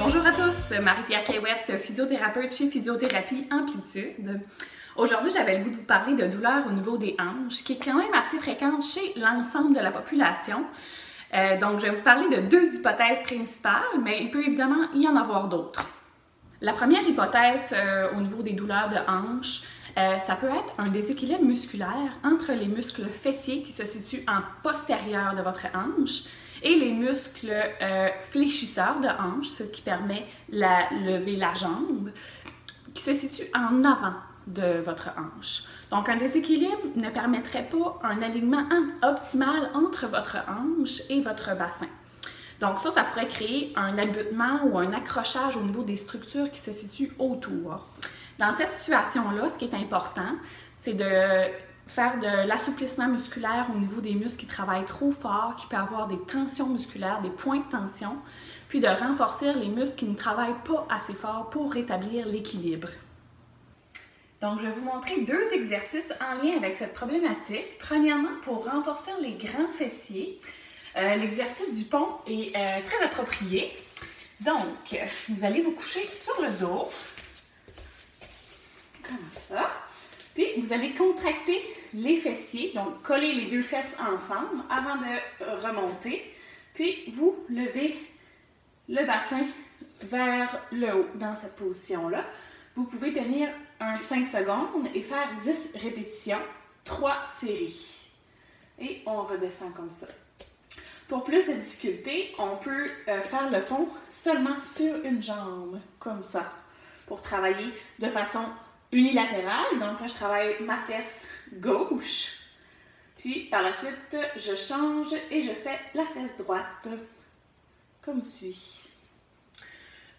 Bonjour à tous, Marie-Pierre Caillouette, physiothérapeute chez Physiothérapie Amplitude. Aujourd'hui, j'avais le goût de vous parler de douleurs au niveau des hanches, qui est quand même assez fréquente chez l'ensemble de la population. Donc, je vais vous parler de deux hypothèses principales, mais il peut évidemment y en avoir d'autres. La première hypothèse au niveau des douleurs de hanches, ça peut être un déséquilibre musculaire entre les muscles fessiers qui se situent en postérieur de votre hanche et les muscles fléchisseurs de hanche, ce qui permet de lever la jambe, qui se situe en avant de votre hanche. Donc, un déséquilibre ne permettrait pas un alignement optimal entre votre hanche et votre bassin. Donc ça pourrait créer un abutement ou un accrochage au niveau des structures qui se situent autour. Dans cette situation-là, ce qui est important, c'est de faire de l'assouplissement musculaire au niveau des muscles qui travaillent trop fort, qui peuvent avoir des tensions musculaires, des points de tension, puis de renforcer les muscles qui ne travaillent pas assez fort pour rétablir l'équilibre. Donc, je vais vous montrer deux exercices en lien avec cette problématique. Premièrement, pour renforcer les grands fessiers, l'exercice du pont est très approprié. Donc, vous allez vous coucher sur le dos, comme ça. Puis, vous allez contracter les fessiers, donc coller les deux fesses ensemble avant de remonter. Puis, vous levez le bassin vers le haut dans cette position-là. Vous pouvez tenir 5 secondes et faire 10 répétitions, 3 séries. Et on redescend comme ça. Pour plus de difficulté, on peut faire le pont seulement sur une jambe, comme ça, pour travailler de façon unilatérale. Donc là, je travaille ma fesse gauche. Puis par la suite, je change et je fais la fesse droite, comme suit.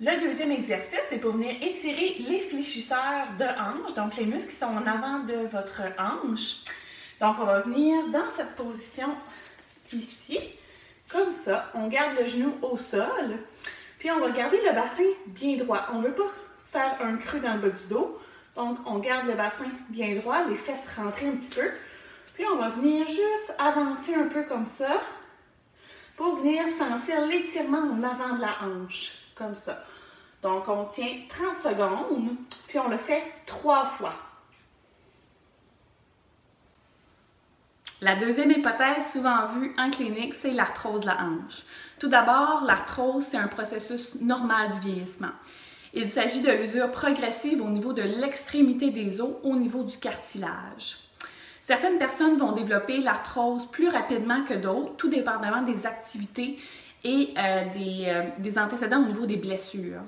Le deuxième exercice, c'est pour venir étirer les fléchisseurs de hanche, donc les muscles qui sont en avant de votre hanche. Donc on va venir dans cette position ici, comme ça. On garde le genou au sol, puis on va garder le bassin bien droit. On ne veut pas faire un creux dans le bas du dos, donc on garde le bassin bien droit, les fesses rentrées un petit peu. Puis on va venir juste avancer un peu comme ça, pour venir sentir l'étirement en avant de la hanche, comme ça. Donc, on tient 30 secondes, puis on le fait 3 fois. La deuxième hypothèse souvent vue en clinique, c'est l'arthrose de la hanche. Tout d'abord, l'arthrose, c'est un processus normal du vieillissement. Il s'agit de l'usure progressive au niveau de l'extrémité des os, au niveau du cartilage. Certaines personnes vont développer l'arthrose plus rapidement que d'autres, tout dépendamment des activités et des antécédents au niveau des blessures.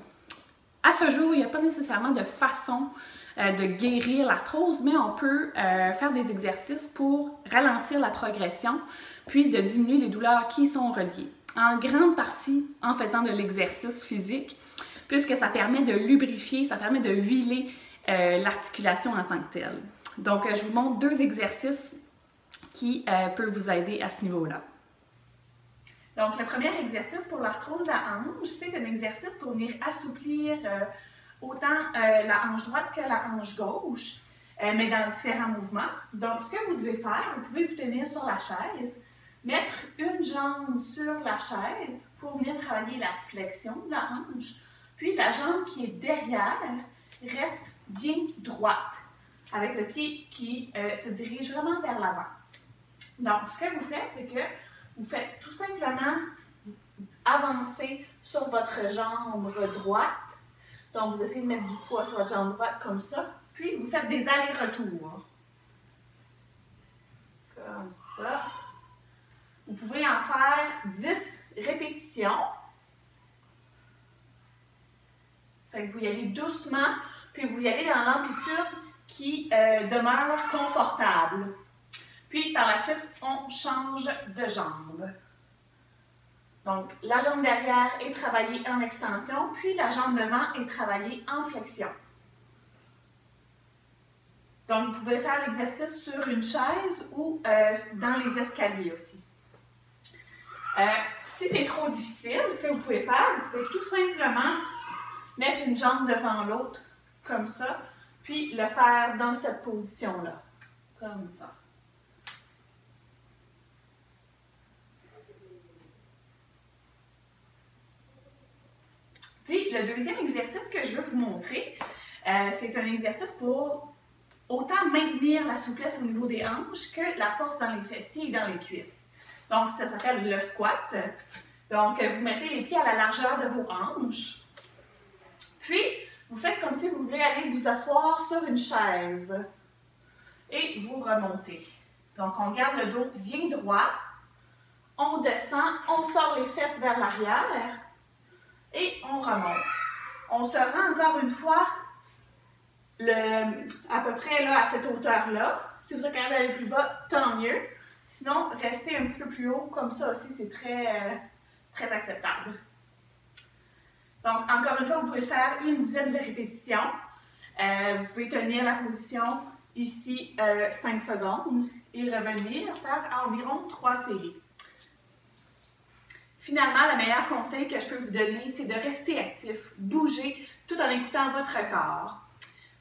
À ce jour, il n'y a pas nécessairement de façon de guérir l'arthrose, mais on peut faire des exercices pour ralentir la progression, puis de diminuer les douleurs qui sont reliées. En grande partie en faisant de l'exercice physique, puisque ça permet de lubrifier, ça permet de huiler l'articulation en tant que telle. Donc, je vous montre deux exercices qui peuvent vous aider à ce niveau-là. Donc, le premier exercice pour l'arthrose de la hanche, c'est un exercice pour venir assouplir autant la hanche droite que la hanche gauche, mais dans différents mouvements. Donc, ce que vous devez faire, vous pouvez vous tenir sur la chaise, mettre une jambe sur la chaise pour venir travailler la flexion de la hanche, puis la jambe qui est derrière reste bien droite, avec le pied qui se dirige vraiment vers l'avant. Donc, ce que vous faites, c'est que vous faites tout simplement avancer sur votre jambe droite. Donc, vous essayez de mettre du poids sur votre jambe droite comme ça. Puis, vous faites des allers-retours. Comme ça. Vous pouvez en faire 10 répétitions. Fait que vous y allez doucement, puis vous y allez dans l'amplitude qui demeure confortable. Puis, par la suite, on change de jambe. Donc, la jambe derrière est travaillée en extension, puis la jambe devant est travaillée en flexion. Donc, vous pouvez faire l'exercice sur une chaise ou dans les escaliers aussi. Si c'est trop difficile, ce que vous pouvez faire, vous pouvez tout simplement mettre une jambe devant l'autre, comme ça, puis le faire dans cette position-là, comme ça. Puis, le deuxième exercice que je veux vous montrer, c'est un exercice pour autant maintenir la souplesse au niveau des hanches que la force dans les fessiers et dans les cuisses. Donc, ça s'appelle le squat. Donc, vous mettez les pieds à la largeur de vos hanches. Puis, vous faites comme si vous voulez aller vous asseoir sur une chaise. Et vous remontez. Donc, on garde le dos bien droit. On descend, on sort les fesses vers l'arrière. Et on remonte. On se rend encore une fois à peu près là, à cette hauteur-là. Si vous êtes capable d'aller plus bas, tant mieux. Sinon, restez un petit peu plus haut, comme ça aussi, c'est très acceptable. Donc, encore une fois, vous pouvez faire une dizaine de répétitions. Vous pouvez tenir la position ici 5 secondes et revenir faire environ 3 séries. Finalement, le meilleur conseil que je peux vous donner, c'est de rester actif, bouger, tout en écoutant votre corps.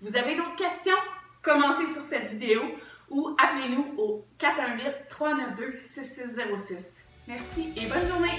Vous avez d'autres questions? Commentez sur cette vidéo ou appelez-nous au 418-392-6606. Merci et bonne journée!